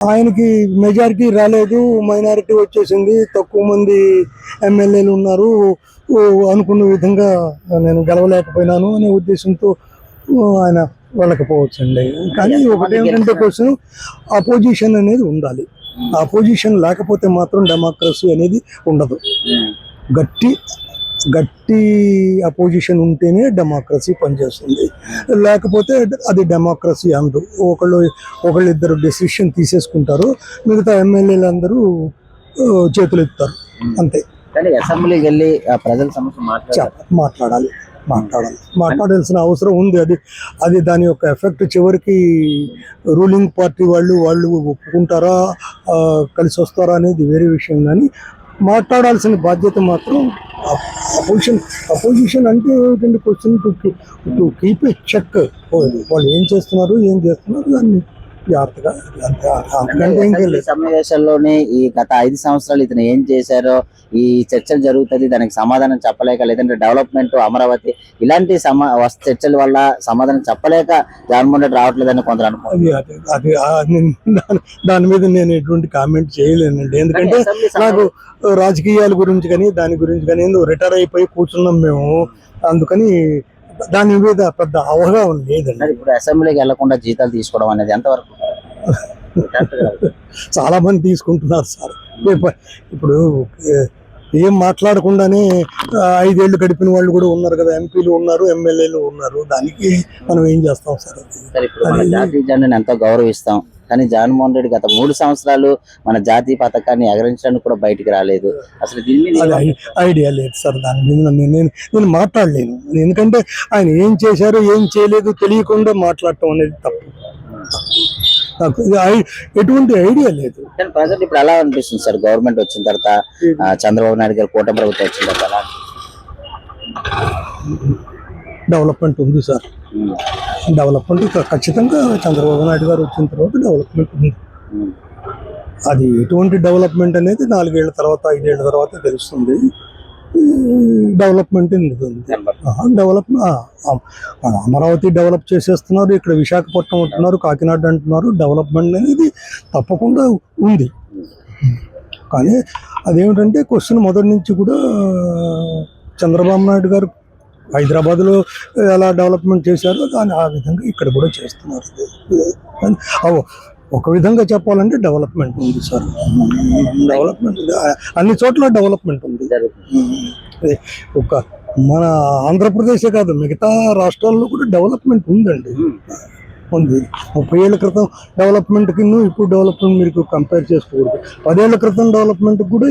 ఆయనకి మెజారిటీ రాలేదు, మైనారిటీ వచ్చేసింది, తక్కువ మంది ఎమ్మెల్యేలు ఉన్నారు, అనుకున్న విధంగా నేను గెలవలేకపోయినాను అనే ఉద్దేశంతో ఆయన వెళ్ళకపోవచ్చండి. కానీ ఒకటేంటంటే క్వశ్చన్, అపోజిషన్ అనేది ఉండాలి. అపోజిషన్ లేకపోతే మాత్రం డెమోక్రసీ అనేది ఉండదు. గట్టి గట్టి అపోజిషన్ ఉంటేనే డెమోక్రసీ పనిచేస్తుంది, లేకపోతే అది డెమోక్రసీ అందు. ఒకళ్ళిద్దరు డెసిషన్ తీసేసుకుంటారు, మిగతా ఎమ్మెల్యేలు అందరూ చేతులు ఎత్తారు, అంతే. కానీ అసెంబ్లీకి వెళ్ళి ప్రజల సమస్య మాట్లాడాల్సిన అవసరం ఉంది. అది దాని యొక్క ఎఫెక్ట్ చివరికి రూలింగ్ పార్టీ వాళ్ళు ఒప్పుకుంటారా, కలిసి వస్తారా అనేది వేరే విషయం. కానీ మాట్లాడాల్సిన బాధ్యత మాత్రం అపోజిషన్ అంటే ఏంటంటే question to keep a check. వాళ్ళు ఏం చేస్తున్నారు దాన్ని జాగ్రత్తగా, సమావేశాల్లోనే ఈ గత 5 సంవత్సరాలు ఇతను ఏం చేశారో ఈ చర్చలు జరుగుతుంది, దానికి సమాధానం చెప్పలేక, లేదంటే డెవలప్మెంట్, అమరావతి ఇలాంటి చర్చల వల్ల సమాధానం చెప్పలేక జగన్మోహన్ రెడ్డి రావట్లేదని కొందరు అనుకుంటారు. దాని మీద నేను ఎటువంటి కామెంట్ చేయలేనండి. ఎందుకంటే నాకు రాజకీయాల గురించి కానీ దాని గురించి కానీ రిటైర్ అయిపోయి కూర్చున్నాం మేము, అందుకని దాని మీద పెద్ద అవగాహన లేదండి. ఇప్పుడు అసెంబ్లీకి వెళ్లకుండా జీతాలు తీసుకోవడం అనేది ఎంతవరకు? చాలా మంది తీసుకుంటున్నారు సార్. ఇప్పుడు ఏం మాట్లాడకుండానే 5 ఏళ్ళు గడిపిన వాళ్ళు కూడా ఉన్నారు కదా, ఎంపీలు ఉన్నారు, ఎమ్మెల్యేలు ఉన్నారు. దానికి మనం ఏం చేస్తాం సార్? జాతీయ జెండాను ఎంతో గౌరవిస్తాం, కానీ జగన్మోహన్ రెడ్డి గత 3 సంవత్సరాలు మన జాతీయ పథకాన్ని ఎగరించడానికి కూడా బయటికి రాలేదు. అసలు ఐడియా లేదు సార్, దాని మీద నేను మాట్లాడలేను. ఎందుకంటే ఆయన ఏం చేశారు ఏం చేయలేదు తెలియకుండా మాట్లాడటం అనేది తప్పు. నాకు ఎటువంటి ఐడియా లేదు. ప్రజెంట్ ఇప్పుడు ఎలా అనిపిస్తుంది సార్, గవర్నమెంట్ వచ్చిన తర్వాత, చంద్రబాబు నాయుడు గారు కూటమి ప్రభుత్వం వచ్చిన తర్వాత? డెవలప్మెంట్ ఉంది సార్, డెవలప్మెంట్ ఖచ్చితంగా చంద్రబాబు నాయుడు గారు వచ్చిన తర్వాత డెవలప్మెంట్ ఉంది. అది ఎటువంటి డెవలప్మెంట్ అనేది 4 ఏళ్ల తర్వాత 5 ఏళ్ల తర్వాత తెలుస్తుంది. డెవలప్మెంట్ అమరావతి డెవలప్ చేసేస్తున్నారు, ఇక్కడ విశాఖపట్నం అంటున్నారు, కాకినాడ అంటున్నారు. డెవలప్మెంట్ అనేది తప్పకుండా ఉంది. కానీ అదేమిటంటే క్వశ్చన్ మొదటి నుంచి కూడా చంద్రబాబు నాయుడు గారు హైదరాబాద్లో ఎలా డెవలప్మెంట్ చేశారో దాన్ని ఆ విధంగా ఇక్కడ కూడా చేస్తున్నారు. ఒక విధంగా చెప్పాలంటే డెవలప్మెంట్ ఉంది సార్, డెవలప్మెంట్ అన్ని చోట్ల డెవలప్మెంట్ ఉంది. ఒక మన ఆంధ్రప్రదేశే కాదు, మిగతా రాష్ట్రాల్లో కూడా డెవలప్మెంట్ ఉందండి, ఉంది. 30 ఏళ్ల క్రితం డెవలప్మెంట్కి ఇప్పుడు డెవలప్మెంట్ మీరు కంపేర్ చేసుకోకూడదు. 10 ఏళ్ల క్రితం డెవలప్మెంట్ కూడా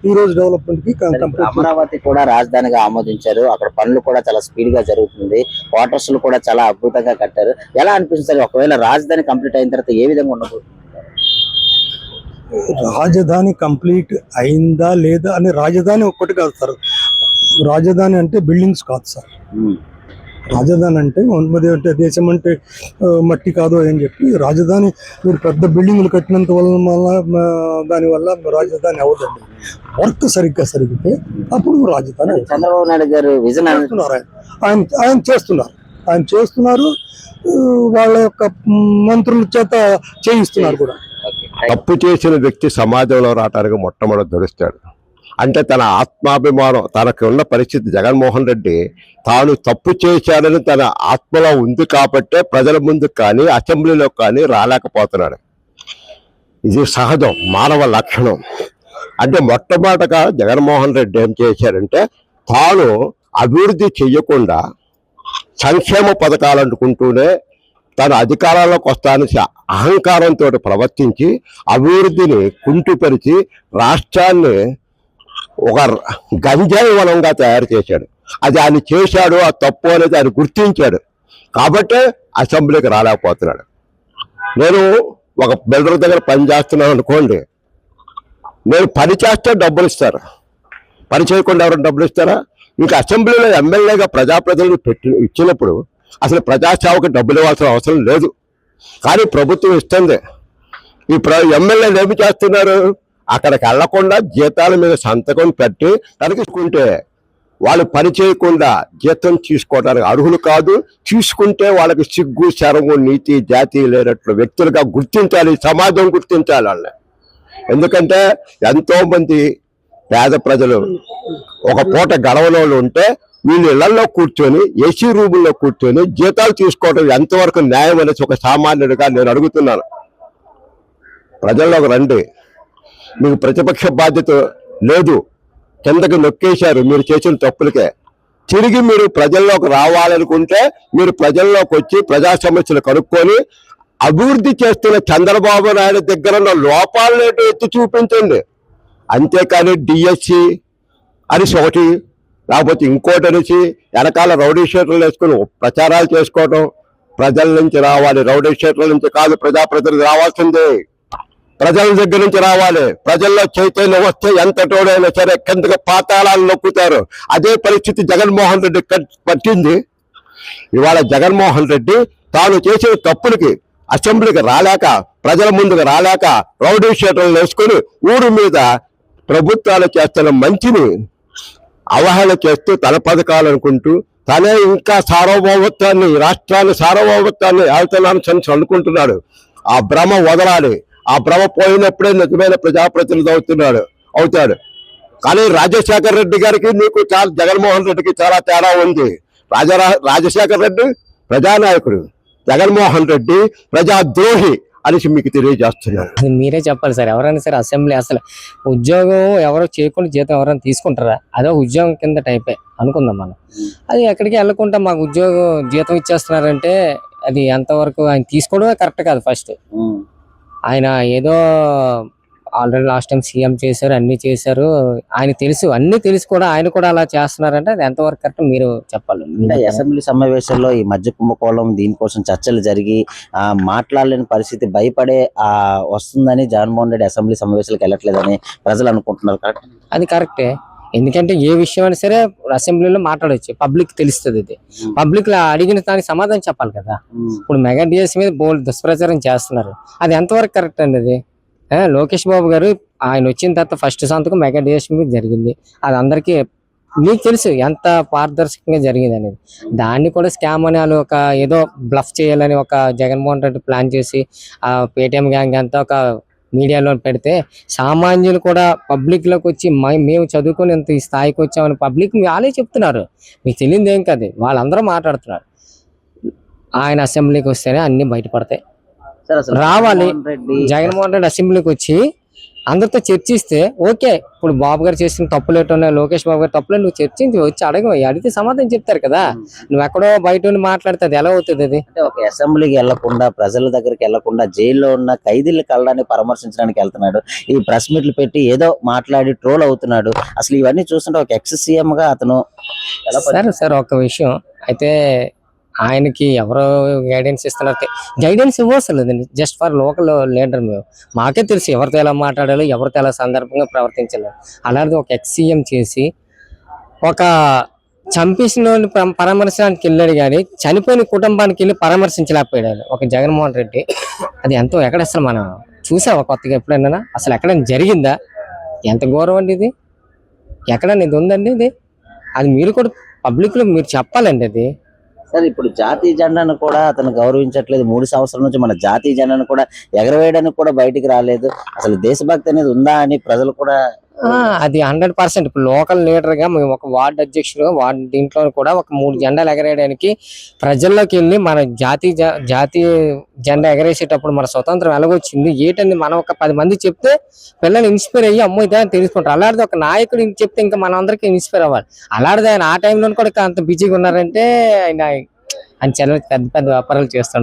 ఈ రోజు డెవలప్మెంట్కి కంపేర్. అమరావతి కూడా రాజధానిగా ఆమోదించారు, అక్కడ పనులు కూడా చాలా స్పీడ్ గా జరుగుతుంది, క్వార్టర్స్ కూడా చాలా అద్భుతంగా కట్టారు. ఎలా అనిపిస్తుంది ఒకవేళ రాజధాని కంప్లీట్ అయిన తర్వాత ఏ విధంగా ఉండదు? రాజధాని కంప్లీట్ అయిందా లేదా అని, రాజధాని ఒక్కటి కాదు సార్, రాజధాని అంటే బిల్డింగ్స్ కాదు సార్. రాజధాని అంటే దేశం అంటే మట్టి కాదు అని చెప్పి రాజధాని మీరు పెద్ద బిల్డింగ్లు కట్టినంత వల్ల దానివల్ల రాజధాని అవ్వదండి. వర్క్ సరిగ్గా జరిగితే అప్పుడు రాజధాని. చంద్రబాబు నాయుడు గారు విజన్ ఆయన చేస్తున్నారు, వాళ్ళ యొక్క మంత్రుల చేత చేయిస్తున్నారు కూడా. తప్పు చేసిన వ్యక్తి సమాజంలో రావడానికి మొట్టమొదటి దొరుకుతాడు. అంటే తన ఆత్మాభిమానం, తనకు ఉన్న పరిస్థితి, జగన్మోహన్ రెడ్డి తాను తప్పు చేశాడని తన ఆత్మలో ఉంది కాబట్టే ప్రజల ముందు కానీ అసెంబ్లీలో కానీ రాలేకపోతున్నాడు. ఇది సహజం, మానవ లక్షణం. అంటే మొట్టమొదటగా జగన్మోహన్ రెడ్డి ఏం చేశారంటే, తాను అభివృద్ధి చెయ్యకుండా సంక్షేమ పథకాలు అనుకుంటూనే తన అధికారంలోకి వస్తానని అహంకారంతో ప్రవర్తించి అభివృద్ధిని కుంటుపరిచి రాష్ట్రాన్ని ఒక గంజాయి వనంగా తయారు చేశాడు. అది ఆయన చేశాడు, ఆ తప్పు అనేది ఆయన గుర్తించాడు కాబట్టి అసెంబ్లీకి రాలేకపోతున్నాడు. నేను ఒక బిల్డర్ దగ్గర పని చేస్తున్నాను అనుకోండి, నేను పని చేస్తే డబ్బులు ఇస్తారు, పని చేయకుండా ఎవరైనా డబ్బులు ఇస్తారా? ఇంకా అసెంబ్లీలో ఎమ్మెల్యేగా ప్రజాప్రతినిధులు ఇచ్చినప్పుడు అసలు ప్రజాసేవకు డబ్బులు ఇవ్వాల్సిన అవసరం లేదు, కానీ ప్రభుత్వం ఇస్తుంది. ఈ ఎమ్మెల్యేలు ఏమి చేస్తున్నారు? అక్కడికి వెళ్లకుండా జీతాల మీద సంతకం పెట్టి తనకించుకుంటే వాళ్ళు పని చేయకుండా జీతం తీసుకోవడానికి అర్హులు కాదు. తీసుకుంటే వాళ్ళకి సిగ్గు, శరము, నీతి, జాతి లేనట్లు వ్యక్తులుగా గుర్తించాలి, సమాజం గుర్తించాలి వాళ్ళని. ఎందుకంటే ఎంతో మంది పేద ప్రజలు ఒక పూట గడవలోళ్ళు ఉంటే వీళ్ళు ఇళ్లలో కూర్చొని ఏసీ రూముల్లో కూర్చొని జీతాలు తీసుకోవడం ఎంతవరకు న్యాయం అనేసి ఒక సామాన్యుడిగా నేను అడుగుతున్నాను. ప్రజల్లోకి రండి, మీకు ప్రతిపక్ష బాధ్యత లేదు, కిందకి నొక్కేశారు మీరు చేసిన తప్పులకే. తిరిగి మీరు ప్రజల్లోకి రావాలనుకుంటే మీరు ప్రజల్లోకి వచ్చి ప్రజా సమస్యలు కనుక్కొని అభివృద్ధి చేస్తున్న చంద్రబాబు నాయుడు దగ్గర ఉన్న లోపాలను ఎత్తి చూపించండి. అంతేకాని డిఎస్సి అనేసి ఒకటి, లేకపోతే ఇంకోటి అనేసి వెనకాల రౌడీ షీటర్లు వేసుకుని ప్రచారాలు చేసుకోవడం. ప్రజల నుంచి రావాలి, రౌడీ షీటర్ల నుంచి కాదు ప్రజాప్రతినిధి రావాల్సిందే. ప్రజల దగ్గర నుంచి రావాలి. ప్రజల్లో చైతన్యం వస్తే ఎంతటోడైనా సరే కిందకి పాతాళాలు నొక్కుతారు. అదే పరిస్థితి జగన్మోహన్ రెడ్డి పట్టింది. ఇవాళ జగన్మోహన్ రెడ్డి తాను చేసిన తప్పులకి అసెంబ్లీకి రాలేక, ప్రజల ముందుకు రాలేక రౌడీ షీటర్లు వేసుకుని ఊరి మీద ప్రభుత్వాలు చేస్తున్న మంచిని అవహేళన చేస్తూ తన పథకాలు అనుకుంటూ తనే ఇంకా సార్వభౌమత్వాన్ని, రాష్ట్రాన్ని సార్వభౌమత్వాన్ని వెళ్తున్నాను అనుకుంటున్నాడు. ఆ భ్రమ వదలాలి. ఆ భ్రమ పోయినప్పుడే నిజమైన ప్రజాప్రతినిధి అవుతాడు. కానీ రాజశేఖర రెడ్డి గారికి నీకు చాలా, జగన్మోహన్ రెడ్డికి చాలా తేడా ఉంది. రాజశేఖర రెడ్డి ప్రజానాయకుడు, జగన్మోహన్ రెడ్డి ప్రజాద్రోహి అనేసి మీకు తెలియజేస్తున్నాను. అది మీరే చెప్పాలి సార్. ఎవరైనా సరే అసెంబ్లీ అసలు ఉద్యోగం ఎవరో చేయకుండా జీతం ఎవరైనా తీసుకుంటారా? అదే ఉద్యోగం కింద టైపే అనుకుందాం మనం. అది ఎక్కడికి వెళ్ళకుండా మాకు ఉద్యోగం జీతం ఇచ్చేస్తున్నారంటే అది ఎంతవరకు ఆయన తీసుకోవడమే కరెక్ట్ కాదు. ఫస్ట్ ఆయన ఏదో ఆల్రెడీ లాస్ట్ టైం సీఎం చేశారు, అన్ని చేశారు, ఆయన తెలుసు, అన్ని తెలిసి కూడా ఆయన కూడా అలా చేస్తున్నారంటే అది ఎంతవరకు కరెక్ట్ మీరు చెప్పాలి. అంటే అసెంబ్లీ సమావేశాల్లో ఈ మధ్య కుంభకోణం దీనికోసం చర్చలు జరిగి మాట్లాడలేని పరిస్థితి భయపడే వస్తుందని జగన్మోహన్ రెడ్డి అసెంబ్లీ సమావేశాలకు వెళ్ళట్లేదని ప్రజలు అనుకుంటున్నారు. కరెక్ట్? అది కరెక్టే. ఎందుకంటే ఏ విషయం అయినా సరే అసెంబ్లీలో మాట్లాడవచ్చు, పబ్లిక్ తెలుస్తుంది. ఇది పబ్లిక్ లో అడిగిన దానికి సమాధానం చెప్పాలి కదా. ఇప్పుడు మెగా డిఎస్ మీద బోల్డ్ దుష్ప్రచారం చేస్తున్నారు, అది ఎంతవరకు కరెక్ట్ అండి? అది లోకేష్ బాబు గారు ఆయన వచ్చిన తర్వాత ఫస్ట్ సంతకం మెగా డిఎస్ మీద జరిగింది. అది అందరికీ మీకు తెలుసు ఎంత పారదర్శకంగా జరిగింది అనేది. దాన్ని కూడా స్కామ్ అని వాళ్ళు ఒక ఏదో బ్లఫ్ చేయాలని ఒక జగన్మోహన్ రెడ్డి ప్లాన్ చేసి ఆ పేటిఎం గ్యాంగ్ అంతా ఒక మీడియాలో పెడితే సామాన్యులు కూడా పబ్లిక్ లోకి వచ్చి మేము చదువుకొని ఇంత ఈ స్థాయికి వచ్చామని పబ్లిక్ వాళ్ళే చెప్తున్నారు. మీకు తెలియదు ఏం కాదు, వాళ్ళందరూ మాట్లాడుతున్నారు. ఆయన అసెంబ్లీకి వస్తేనే అన్ని బయటపడతాయి. రావాలి జగన్మోహన్ రెడ్డి అసెంబ్లీకి వచ్చి అందరితో చర్చిస్తే ఓకే. ఇప్పుడు బాబు గారు చేసిన తప్పులు ఏంటో, లోకేష్ బాబు గారు తప్పులు నువ్వు చర్చించి వచ్చి అడిగితే సమాధానం చెప్తారు కదా. నువ్వు ఎక్కడో బయట మాట్లాడితే అది ఎలా అవుతుంది? అది అంటే ఒక అసెంబ్లీకి వెళ్లకుండా, ప్రజల దగ్గరికి వెళ్లకుండా, జైల్లో ఉన్న ఖైదీల కళ్ళని పరామర్శించడానికి వెళ్తున్నాడు. ఈ ప్రెస్ మీట్లు పెట్టి ఏదో మాట్లాడి ట్రోల్ అవుతున్నాడు. అసలు ఇవన్నీ చూస్తుంటే ఒక ఎక్స్ సీఎం గా అతను సార్ ఒక విషయం అయితే, ఆయనకి ఎవరో గైడెన్స్ ఇస్తున్నారు. గైడెన్స్ ఇవ్వసలేదండి, జస్ట్ ఫర్ లోకల్ లీడర్. మాకే తెలుసు ఎవరితో ఎలా మాట్లాడాలో, ఎవరితో ఎలా సందర్భంగా ప్రవర్తించాలి. అలాంటిది ఒక ఎక్స్-సీఎం చేసి ఒక చంపేసిన పరామర్శించడానికి వెళ్ళాడు, కానీ చనిపోయిన కుటుంబానికి వెళ్ళి పరామర్శించలేకపోయాడు ఒక జగన్మోహన్ రెడ్డి. అది ఎంతో ఎక్కడ అసలు మనం చూసావా కొత్తగా ఎప్పుడైనా? అసలు ఎక్కడైనా జరిగిందా? ఎంత గౌరవం అండి ఇది? ఎక్కడైనా ఇది ఉందండి? ఇది అది మీరు కూడా పబ్లిక్ లో మీరు చెప్పాలండి. అది సార్ ఇప్పుడు జాతీయ జెండాను కూడా అతను గౌరవించట్లేదు. 3 సంవత్సరాల నుంచి మన జాతీయ జెండాను కూడా ఎగరవేయడానికి కూడా బయటికి రాలేదు. అసలు దేశభక్తి అనేది ఉందా అని ప్రజలు కూడా అది 100%. ఇప్పుడు లోకల్ లీడర్ గా మేము ఒక వార్డు అధ్యక్షుడు, వార్డు దీంట్లో కూడా ఒక 3 జెండాలు ఎగరేయడానికి ప్రజల్లోకి వెళ్ళి మన జాతీయ జెండా ఎగరేసేటప్పుడు మన స్వతంత్రం ఎలాగొచ్చింది ఏంటండి మనం ఒక 10 మంది చెప్తే పిల్లలు ఇన్స్పైర్ అయ్యి అమ్మో ఇదే తెలుసుకుంటారు. అలాంటిది ఒక నాయకుడు చెప్తే ఇంకా మన అందరికీ ఇన్స్పైర్ అవ్వాలి. అలాంటిది ఆయన ఆ టైంలో కూడా అంత బిజీగా ఉన్నారంటే ఆయన చాలా పెద్ద పెద్ద వ్యాపారాలు చేస్తాడు.